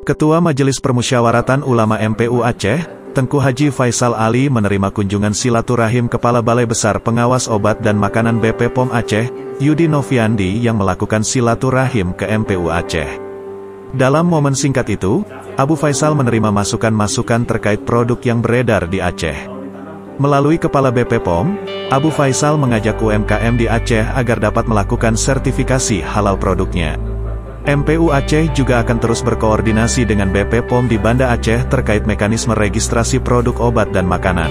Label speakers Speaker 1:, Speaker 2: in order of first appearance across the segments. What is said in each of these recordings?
Speaker 1: Ketua Majelis Permusyawaratan Ulama MPU Aceh, Tengku Haji Faisal Ali menerima kunjungan silaturahim Kepala Balai Besar Pengawas Obat dan Makanan BP POM Aceh, Yudi Noviandi yang melakukan silaturahim ke MPU Aceh. Dalam momen singkat itu, Abu Faisal menerima masukan-masukan terkait produk yang beredar di Aceh. Melalui Kepala BP POM, Abu Faisal mengajak UMKM di Aceh agar dapat melakukan sertifikasi halal produknya. MPU Aceh juga akan terus berkoordinasi dengan BP POM di Banda Aceh terkait mekanisme registrasi produk obat dan makanan.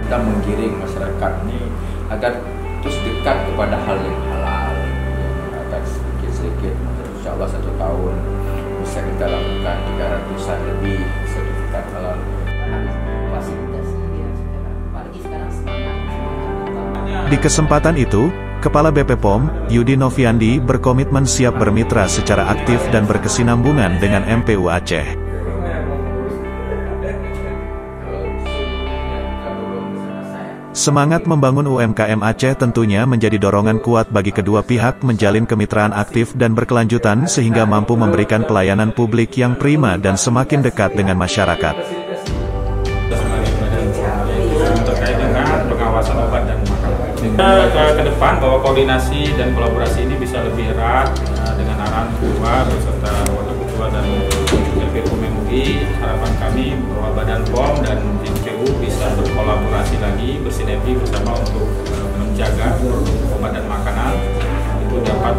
Speaker 2: Kita menggiring masyarakat ini agar terus dekat kepada hal yang halal, agar sedikit-sedikit, insya Allah 1 tahun bisa kita lakukan 300-an lebih sertifikat halal.
Speaker 1: Di kesempatan itu, Kepala BP POM, Yudi Noviandi berkomitmen siap bermitra secara aktif dan berkesinambungan dengan MPU Aceh. Semangat membangun UMKM Aceh tentunya menjadi dorongan kuat bagi kedua pihak menjalin kemitraan aktif dan berkelanjutan sehingga mampu memberikan pelayanan publik yang prima dan semakin dekat dengan masyarakat.
Speaker 3: Terkait dengan pengawasan obat dan makanan. Ke depan bahwa koordinasi dan kolaborasi ini bisa lebih erat dengan arahan ketua beserta wakil ketua dan LP POM MUI. Harapan kami bahwa Badan POM dan MPU bisa berkolaborasi lagi, bersinergi bersama untuk menjaga produk obat dan makanan itu dapat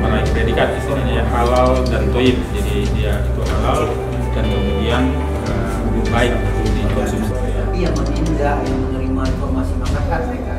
Speaker 3: meraih predikat istilahnya yang halal dan thayyib. Jadi dia itu halal dan kemudian baik untuk dikonsumsi.
Speaker 4: Tapi yang menindak, yang menerima informasi masyarakat mereka